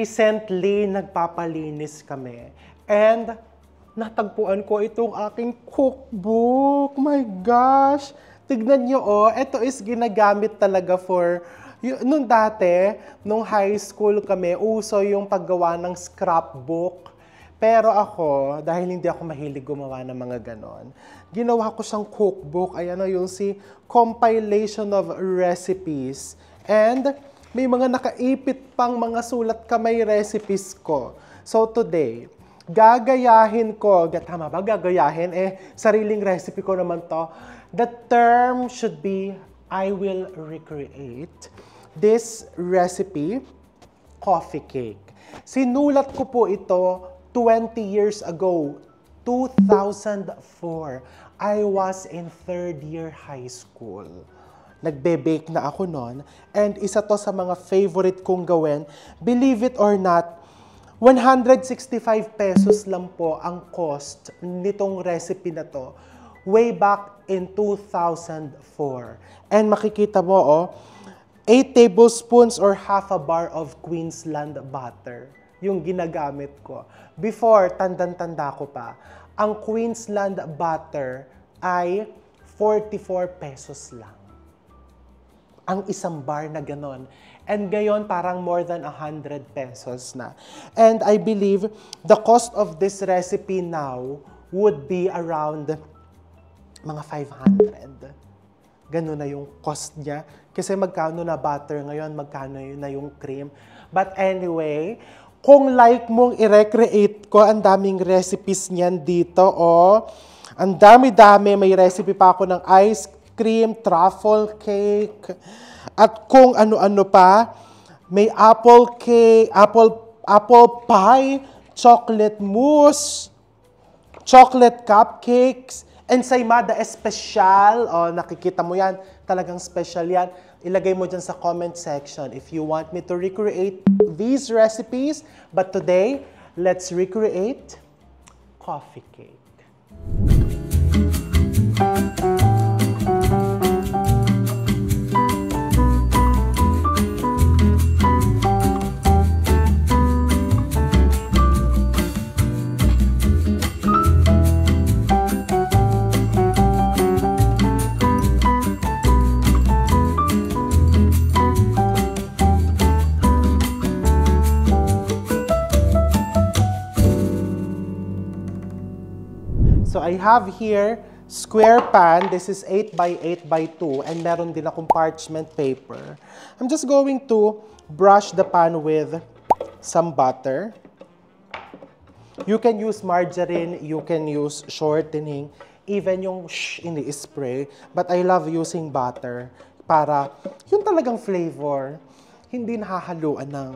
recently, nagpapalinis kami. And natagpuan ko itong aking cookbook. My gosh! Tignan nyo, oh. Ito is ginagamit talaga for... Nung dati, nung high school kami, uso yung paggawa ng scrapbook. Pero ako, dahil hindi ako mahilig gumawa ng mga ganon, ginawa ko siyang cookbook. Ayan o, yung si compilation of recipes. And may mga nakaipit pang mga sulat kamay recipes ko. So today, gagayahin ko, tama ba gagayahin? Sariling recipe ko naman to. The term should be, I will recreate this recipe, coffee cake. Sinulat ko po ito 20 years ago, 2004. I was in 3rd year high school. Nagbe-bake na ako noon. And isa to sa mga favorite kong gawin. Believe it or not, 165 pesos lang po ang cost nitong recipe na to way back in 2004. And makikita mo, oh, 8 tablespoons or half a bar of Queensland butter yung ginagamit ko. Before, tandang-tanda ko pa, ang Queensland butter ay 44 pesos lang. Ang isang bar na ganon. And ngayon, parang more than 100 pesos na. And I believe the cost of this recipe now would be around mga 500. Ganun na yung cost niya. Kasi magkano na butter ngayon, magkano na yung cream. But anyway, kung like mong i-recreate ko, ang daming recipes niyan dito, oh. Ang dami-dami. May recipe pa ako ng ice cream, truffle cake, at kung ano-ano pa. May apple cake, apple pie, chocolate mousse, chocolate cupcakes, ensaymada especial. Oh, nakikita mo yan. Talagang special yan. Ilagay mo dyan sa comment section if you want me to recreate these recipes. But today, let's recreate coffee cake. So I have here square pan. This is 8 by 8 by 2 and meron din akong parchment paper. I'm just going to brush the pan with some butter. You can use margarine, you can use shortening, even yung ini-spray. But I love using butter para yung talagang flavor, hindi nahahaluan ng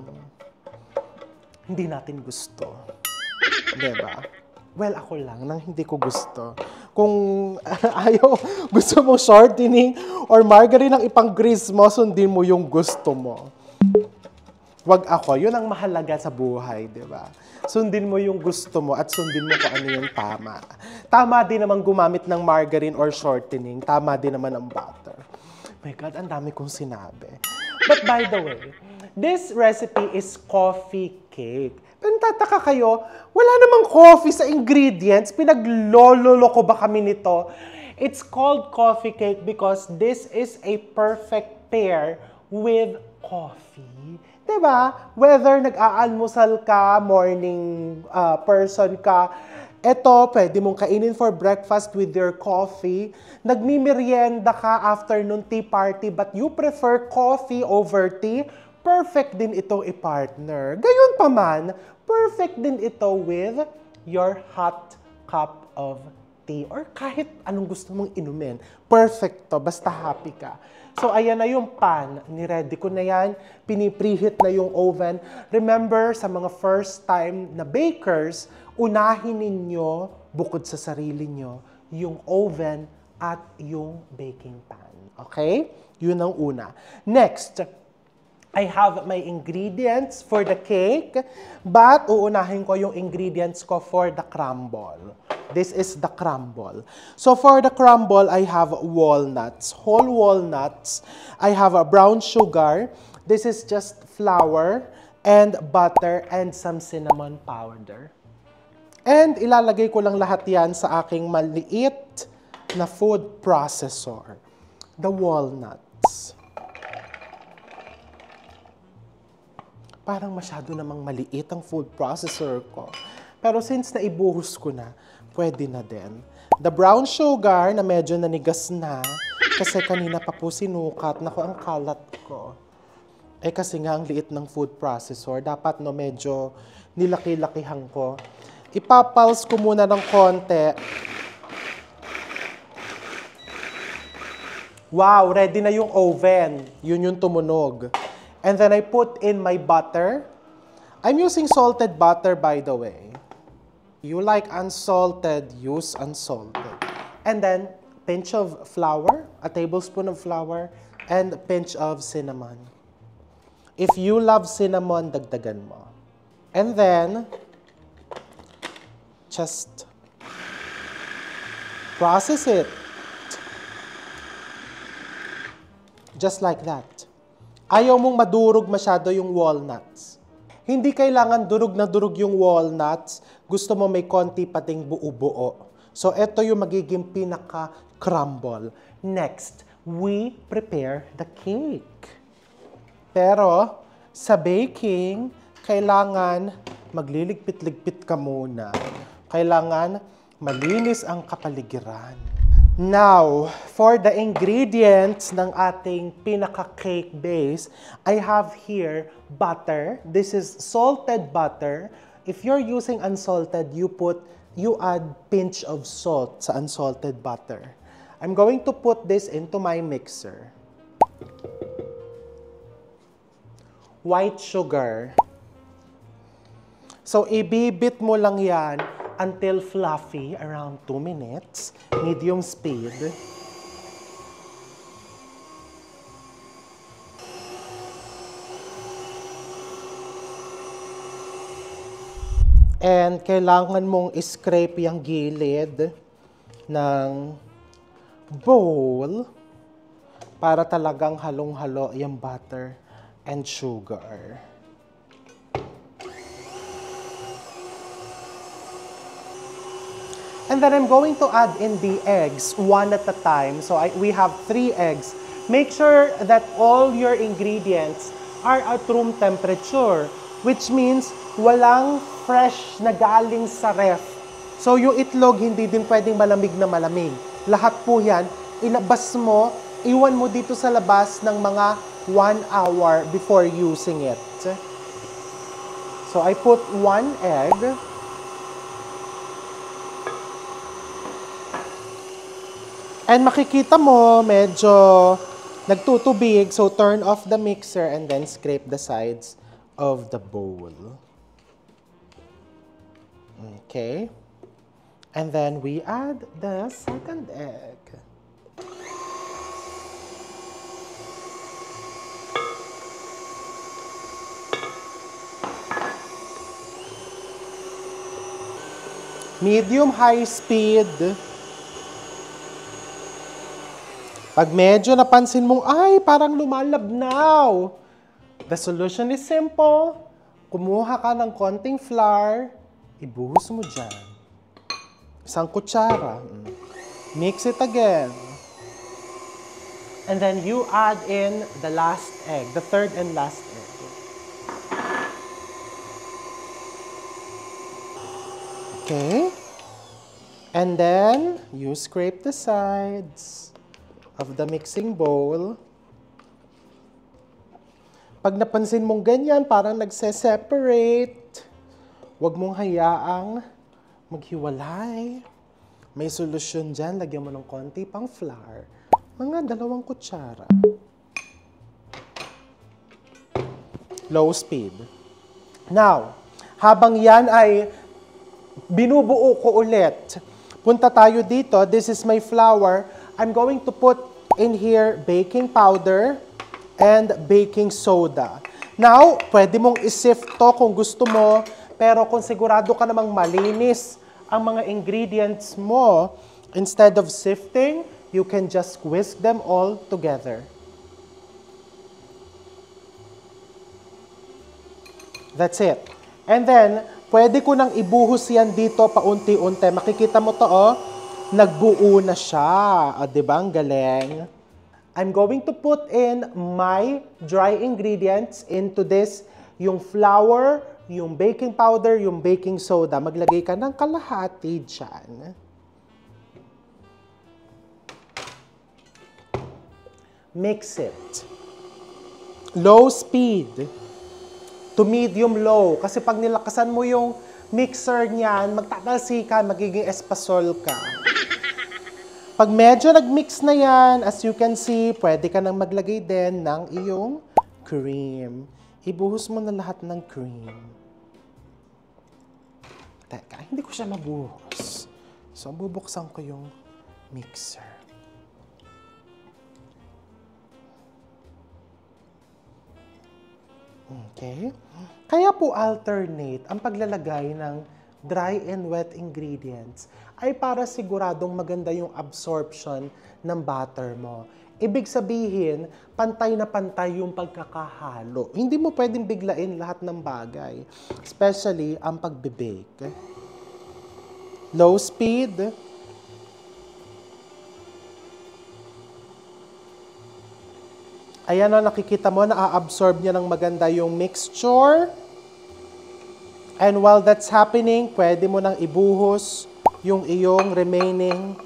hindi natin gusto. Diba? Well, ako lang, nang hindi ko gusto. Kung ayaw, gusto mo shortening or margarine ang ipang-grease mo, sundin mo yung gusto mo. Wag ako, yun ang mahalaga sa buhay, di ba? Sundin mo yung gusto mo at sundin mo kung ano yung tama. Tama din naman gumamit ng margarine or shortening. Tama din naman ang butter. My God, ang dami kong sinabi. But by the way, this recipe is coffee cake. Pero tataka kayo, wala namang coffee sa ingredients. Pinaglololo ba kami nito? It's called coffee cake because this is a perfect pair with coffee. Diba? Whether nag-aalmusal ka, morning person ka, eto, pwede mong kainin for breakfast with your coffee. Nagmimerienda ka afternoon tea party but you prefer coffee over tea, perfect din itong i-partner. Gayon pa man, perfect din ito with your hot cup of tea or kahit anong gusto mong inumin. Perfect to, basta happy ka. So, ayan na yung pan. Niready ko na yan. Pinipreheat na yung oven. Remember, sa mga first time na bakers, unahin ninyo, bukod sa sarili nyo, yung oven at yung baking pan. Okay? Yun ang una. Next, I have my ingredients for the cake, but uunahin ko yung ingredients ko for the crumble. This is the crumble. So for the crumble, I have walnuts, whole walnuts. I have a brown sugar. This is just flour. and butter, and some cinnamon powder. And ilalagay ko lang lahat yan sa aking maliit na food processor, the walnuts. Parang masyado namang maliit ang food processor ko. Pero since naibuhos ko na, pwede na din. The brown sugar na medyo nanigas na, kasi kanina pa po sinukat. Naku, ang kalat ko. Eh kasi nga ang liit ng food processor, dapat no medyo nilaki-lakihan ko. Ipapulse ko muna ng konti. Wow, ready na yung oven. Yun yung tumunog. And then I put in my butter. I'm using salted butter, by the way. You like unsalted, use unsalted. And then, pinch of flour, a tablespoon of flour, and a pinch of cinnamon. If you love cinnamon, dagdagan mo. And then, just process it. Just like that. Ayaw mong madurog masyado yung walnuts. Hindi kailangan durog na durog yung walnuts. Gusto mo may konti pating buo-buo. So, ito yung magiging pinaka-crumble. Next, we prepare the cake. Pero, sa baking, kailangan magliligpit-ligpit ka muna. Kailangan malinis ang kapaligiran. Now, for the ingredients ng ating pinaka-cake base, I have here butter. This is salted butter. If you're using unsalted, you add pinch of salt sa unsalted butter. I'm going to put this into my mixer. White sugar. So, ibibit mo lang yan until fluffy, around 2 minutes, medium speed. And kailangan mong scrape yung gilid ng bowl para talagang halong-halo yung butter and sugar. And then I'm going to add in the eggs one at a time. So we have 3 eggs. Make sure that all your ingredients are at room temperature, which means walang fresh na galing sa ref. So yung itlog hindi din pwedeng malamig na malamig. Lahat po yan, ilabas mo, iwan mo dito sa labas ng mga 1 hour before using it. So I put 1 egg. And makikita mo, medyo nagtutubig. So, turn off the mixer and then scrape the sides of the bowl. Okay. And then we add the second egg. Medium-high speed. Pag medyo napansin mong, ay, parang lumalabnaw. The solution is simple. Kumuha ka ng konting flour, ibuhos mo dyan. 1 kutsara. Mix it again. And then you add in the last egg, the third and last egg. Okay. And then you scrape the sides of the mixing bowl. Pag napansin mong ganyan, parang nagse-separate, huwag mong hayaang maghiwalay. May solusyon dyan, lagyan mo ng konti pang flour. Mga 2 kutsara. Low speed. Now, habang yan ay binubuo ko ulit, punta tayo dito. This is my flour. I'm going to put in here baking powder and baking soda. Now, pwede mong isift to kung gusto mo, pero kung sigurado ka namang malinis ang mga ingredients mo, instead of sifting, you can just whisk them all together. That's it. And then, pwede ko nang ibuhos yan dito paunti-unti. Makikita mo to, oh. Nagbuo na siya. O, diba? Ang galing. I'm going to put in my dry ingredients into this, yung flour, yung baking powder, yung baking soda. Maglagay ka ng kalahati dyan. Mix it. Low speed to medium-low. Kasi pag nilakasan mo yung mixer niyan, magtatalsi ka, magiging espasol ka. Pag medyo nag-mix na yan, as you can see, pwede ka nang maglagay din ng iyong cream. Ibuhos mo na lahat ng cream. Teka, hindi ko siya mabuhos. So, bubuksan ko yung mixer. Okay. Kaya po alternate ang paglalagay ng dry and wet ingredients ay para siguradong maganda yung absorption ng butter mo. Ibig sabihin, pantay na pantay yung pagkakahalo. Hindi mo pwedeng biglain lahat ng bagay, especially ang pagbe-bake. Low speed. Ayan o, nakikita mo, na-absorb niya ng maganda yung mixture. And while that's happening, pwede mo nang ibuhos yung iyong remaining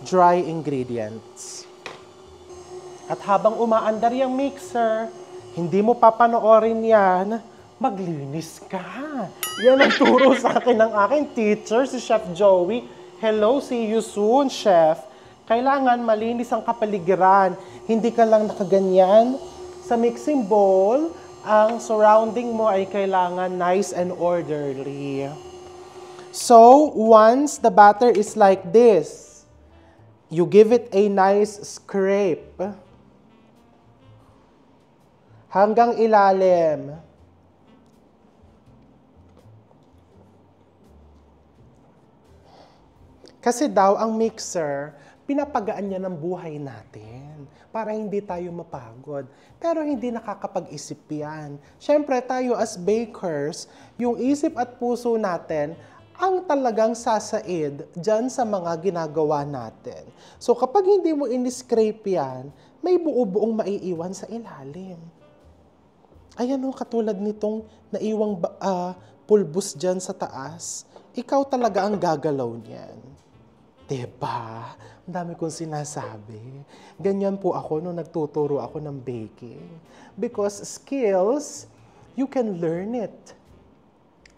dry ingredients. At habang umaandar yung mixer, hindi mo papanoorin yan, maglinis ka. Yan ang turo sa akin ng aking teacher, si Chef Joey. Hello, see you soon, Chef. Kailangan malinis ang kapaligiran. Hindi ka lang nakaganyan sa mixing bowl. Ang surrounding mo ay kailangan nice and orderly. So, once the batter is like this, you give it a nice scrape hanggang ilalim. Kasi daw ang mixer, pinapagaan niya ng buhay natin para hindi tayo mapagod. Pero hindi nakakapag-isip yan. Siyempre, tayo as bakers, yung isip at puso natin ang talagang sasaid dyan sa mga ginagawa natin. So kapag hindi mo in-scrape yan, may buo-buong maiiwan sa ilalim. Ayan o, katulad nitong naiwang pulbos dyan sa taas, ikaw talaga ang gagalaw niyan. Diba? Ang dami kong sinasabi. Ganyan po ako nung nagtuturo ako ng baking. Because skills, you can learn it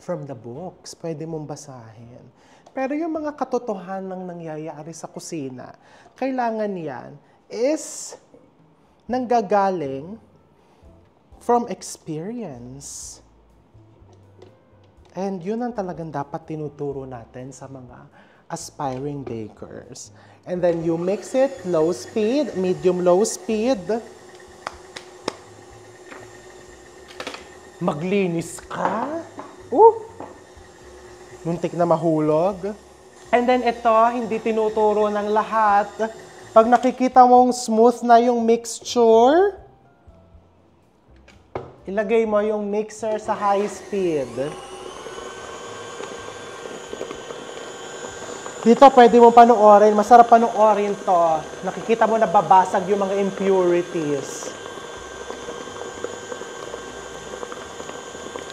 from the books. Pwede mong basahin. Pero yung mga katotohanang nangyayari sa kusina, kailangan yan is nanggagaling from experience. And yun ang talagang dapat tinuturo natin sa mga aspiring bakers. And then you mix it, low speed, medium-low speed. Maglinis ka. Muntik na mahulog. And then ito, hindi tinuturo ng lahat. Pag nakikita mong smooth na yung mixture, ilagay mo yung mixer sa high speed. Dito pwede mo panoorin, masarap panoorin to. Nakikita mo na babasag yung mga impurities.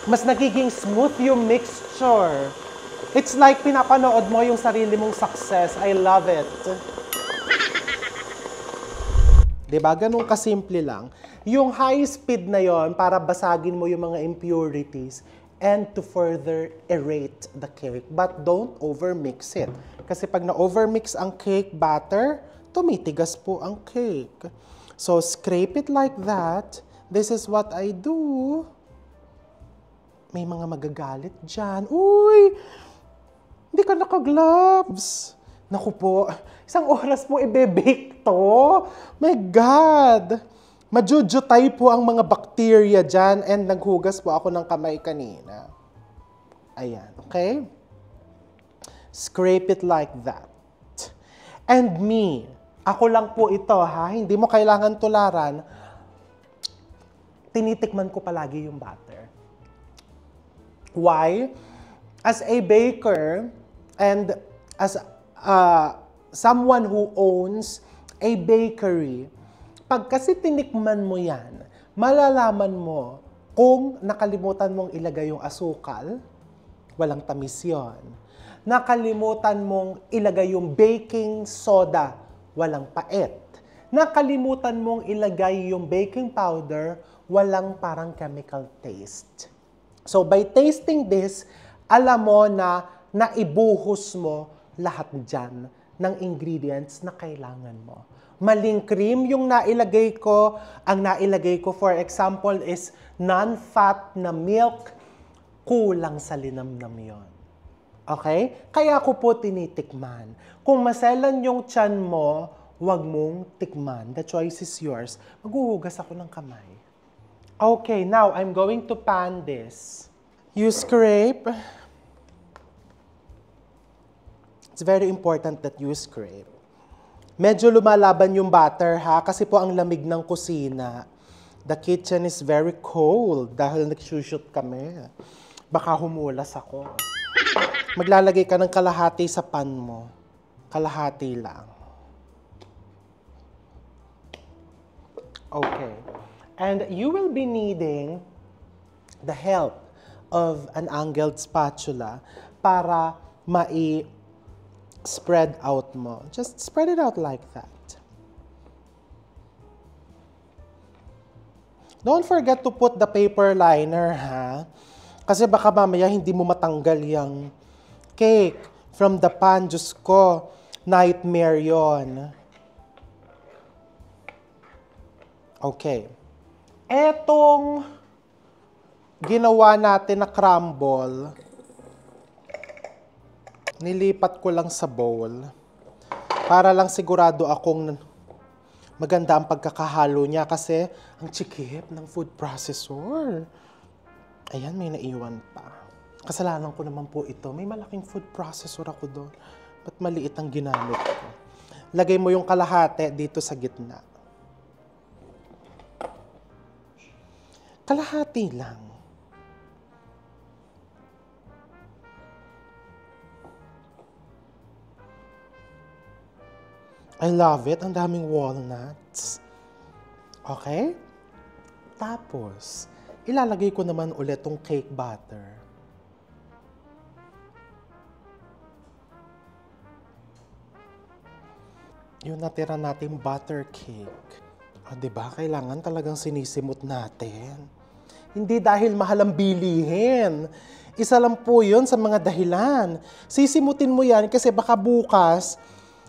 Mas nagiging smooth yung mixture. It's like pinapanood mo yung sarili mong success. I love it. Diba? Ganun kasimple lang. Yung high speed na yon para basagin mo yung mga impurities and to further aerate the cake. But don't overmix it. Kasi pag na-overmix ang cake batter, tumitigas po ang cake. So, scrape it like that. This is what I do. May mga magagalit dyan. Uy! Hindi ka naka-gloves. Naku po, isang oras mo i-bake to. My God! Majujutay po ang mga bacteria dyan and naghugas po ako ng kamay kanina. Ayan, okay? Scrape it like that. And me, ako lang po ito ha, hindi mo kailangan tularan. Tinitikman ko palagi yung butter. Why? As a baker and as someone who owns a bakery, pag kasi tinikman mo yan, malalaman mo kung nakalimutan mong ilagay yung asukal, walang tamis yon. Nakalimutan mong ilagay yung baking soda, walang pait. Nakalimutan mong ilagay yung baking powder, walang parang chemical taste. So by tasting this, alam mo na naibuhos mo lahat dyan ng ingredients na kailangan mo. Maling cream yung nailagay ko. Ang nailagay ko, for example, is non-fat na milk. Kulang sa linamnam yon. Okay? Kaya ko po tinitikman. Kung maselan yung tiyan mo, huwag mong tikman. The choice is yours. Maghuhugas ako ng kamay. Okay, now I'm going to pan this. You scrape. It's very important that you scrape. Medyo lumalaban yung butter ha, kasi po ang lamig ng kusina. The kitchen is very cold dahil nagsushoot kami. Baka humulas ako. Maglalagay ka ng kalahati sa pan mo. Kalahati lang. Okay. And you will be needing the help of an angled spatula para spread out mo. Just spread it out like that. Don't forget to put the paper liner, ha? Kasi baka mamaya hindi mo matanggal yung cake from the pan. Diyos ko, nightmare yon. Okay. Etong ginawa natin na crumble, nilipat ko lang sa bowl para lang sigurado akong maganda ang pagkakahalo niya kasi ang chikip ng food processor. Ayan, may naiwan pa. Kasalanan ko naman po ito. May malaking food processor ako doon. Ba't maliit ang ginamit ko? Lagay mo yung kalahati dito sa gitna. Kalahati lang. I love it. Ang daming walnuts. Okay? Tapos, ilalagay ko naman ulit tong cake batter. Yung natira nating butter cake. O, diba? Kailangan talagang sinisimot natin. Hindi dahil mahal ang bilihin. Isa lang po yun sa mga dahilan. Sisimutin mo yan kasi baka bukas,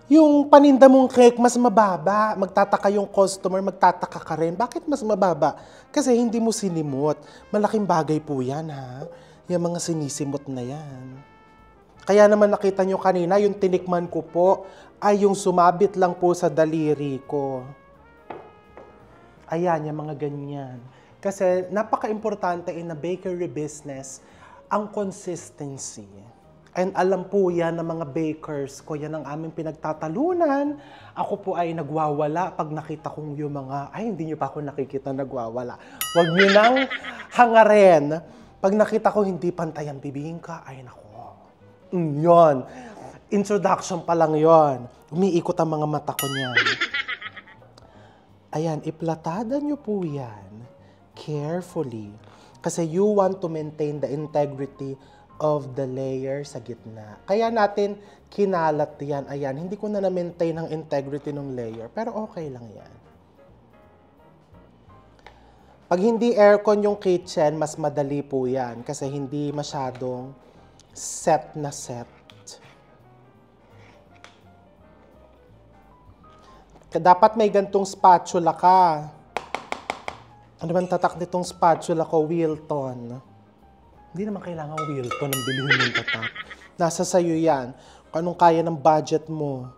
yung paninda mong cake mas mababa. Magtataka yung customer, magtataka ka rin. Bakit mas mababa? Kasi hindi mo sinimot. Malaking bagay po yan, ha? Yung mga sinisimot na yan. Kaya naman nakita nyo kanina, yung tinikman ko po, ay yung sumabit lang po sa daliri ko. Ayan, yung mga ganyan. Kasi napaka-importante in a bakery business, ang consistency. And alam po yan ng mga bakers ko, yan ang aming pinagtatalunan. Ako po ay nagwawala pag nakita kong yung mga, ay hindi nyo pa ako nakikita nagwawala. Huwag nyo nang hangarin. Pag nakita ko hindi pantay ang bibingka, ay nako. Yon. Introduction pa lang yon. Umiikot ang mga mata ko niyan. Ayan, iplatada nyo po yan carefully. Kasi you want to maintain the integrity of the layer sa gitna. Kaya natin kinalat yan. Ayan, hindi ko na na-maintain ang integrity ng layer. Pero okay lang yan. Pag hindi aircon yung kitchen, mas madali po yan. Kasi hindi masyadong set na set. Dapat may gantong spatula ka. Ano bang tatak nitong spatula ko? Wilton. Hindi naman kailangan Wilton ang bilhin mong tatak. Nasa sayo yan. Kung anong kaya ng budget mo.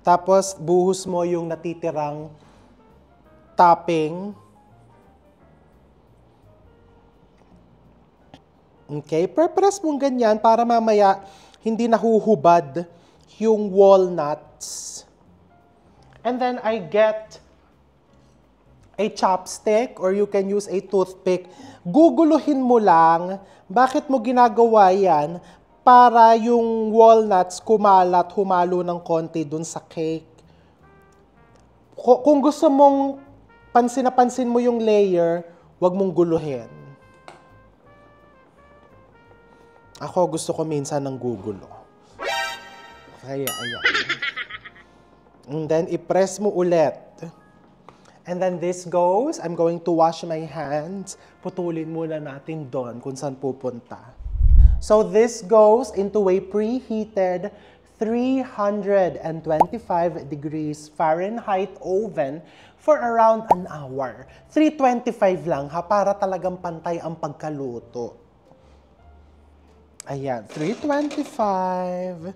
Tapos, buhos mo yung natitirang topping. Okay? Press mong ganyan para mamaya hindi nahuhubad yung walnuts. And then, I get a chopstick or you can use a toothpick. Guguluhin mo lang. Bakit mo ginagawa yan? Para yung walnuts kumalat, humalo ng konti dun sa cake. Kung gusto mong pansin na pansin mo yung layer, wag mong guluhin. Ako gusto ko minsan ng gugulo. Kaya, ayan. And then, i-press mo ulit. And then this goes, I'm going to wash my hands. Putulin muna natin doon kung saan pupunta. So this goes into a preheated 325 degrees Fahrenheit oven for around an hour. 325 lang ha, para talagang pantay ang pagkaluto. Ayan, 325.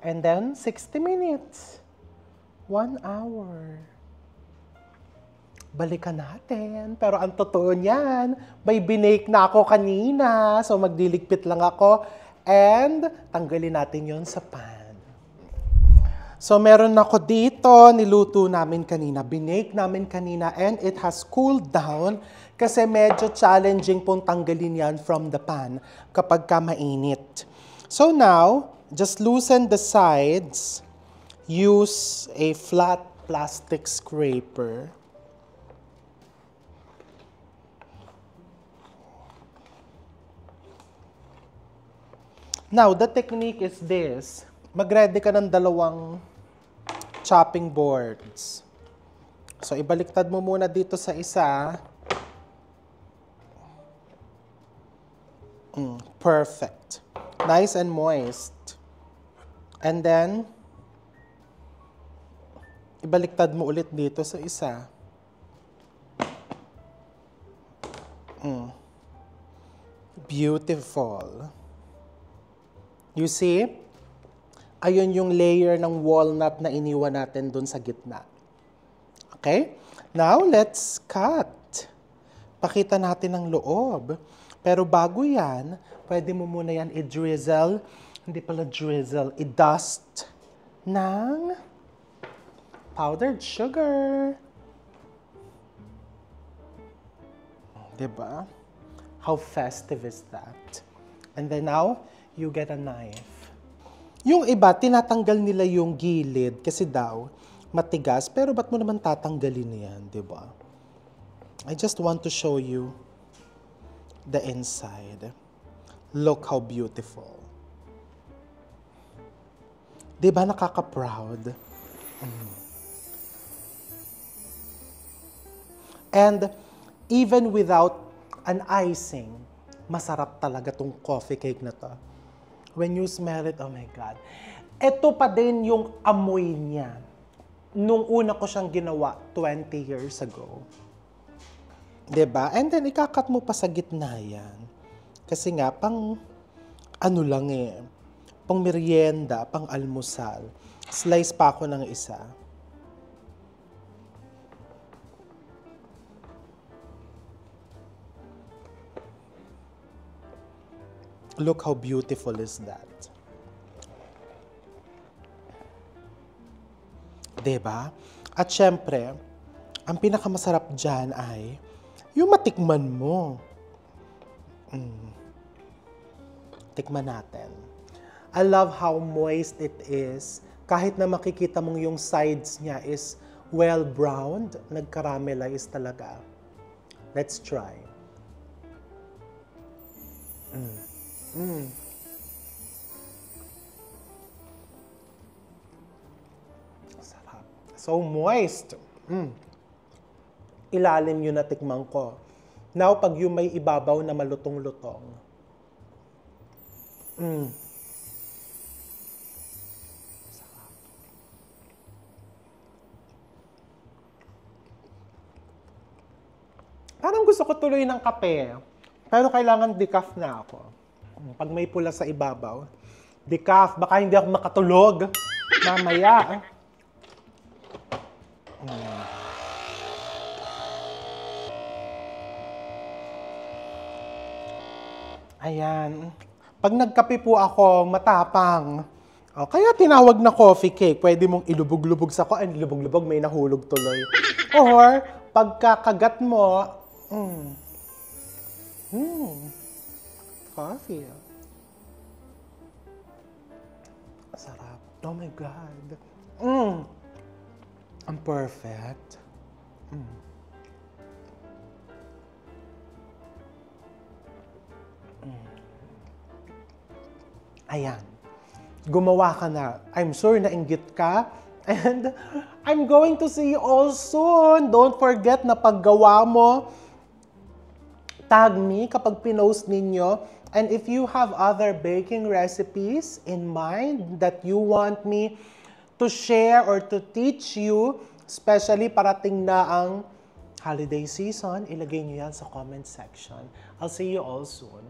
And then 60 minutes. 1 hour. Balikan natin. Pero ang totoo niyan, may binake na ako kanina. So magdiligpit lang ako. And tanggalin natin yon sa pan. So meron ako dito, niluto namin kanina. Binake namin kanina and it has cooled down kasi medyo challenging pong tanggalin yan from the pan kapag ka mainit. So now, just loosen the sides. Use a flat plastic scraper. Now, the technique is this. Mag-ready ka ng dalawang chopping boards. So, ibaliktad mo muna dito sa isa. Perfect. Nice and moist. And then, ibaliktad mo ulit dito sa isa. Beautiful. You see? Ayun yung layer ng walnut na iniwan natin dun sa gitna. Okay? Now, let's cut. Pakita natin ang loob. Pero bago yan, pwede mo muna yan i-drizzle. Hindi pala drizzle, i-dust ng powdered sugar. Diba? How festive is that? And then now, you get a knife. Yung iba, tinatanggal nila yung gilid kasi daw matigas. Pero ba't mo naman tatanggalin yan, diba? I just want to show you the inside. Look how beautiful. Diba nakaka-proud? And even without an icing, masarap talaga tong coffee cake na to. When you smell it, oh my God. Ito pa din yung amoy niya. Nung una ko siyang ginawa 20 years ago. Diba? And then, ikakat mo pa sa gitna yan. Kasi nga, pang ano lang eh. Pang merienda, pang almusal. Slice pa ako ng isa. Look how beautiful is that. Diba? At syempre, ang pinakamasarap dyan ay yung matikman mo. Tikman natin. I love how moist it is. Kahit na makikita mong yung sides niya is well-browned, nag-caramelize talaga. Let's try. Sarap. So moist. Ilalim yun na tikman ko. Now, pag yung may ibabaw na malutong-lutong. Sarap. Parang gusto ko tuloy ng kape. Pero kailangan decaf na ako. Pag may pula sa ibabaw, decaf, baka hindi ako makatulog mamaya. Ayan. Pag nagkape po ako, matapang. Kaya tinawag na coffee cake. Pwede mong ilubog-lubog sa ko. Ay, lubog-lubog, may nahulog tuloy. Or, pagkakagat mo, coffee. Sarap. Oh my God. Ang perfect. Ayan. Gumawa ka na. I'm sure nainggit ka. And I'm going to see you all soon. Don't forget na paggawa mo, tag me kapag pinost ninyo. And if you have other baking recipes in mind that you want me to share or to teach you, especially parating na ang holiday season, ilagay nyo yan sa comment section. I'll see you all soon.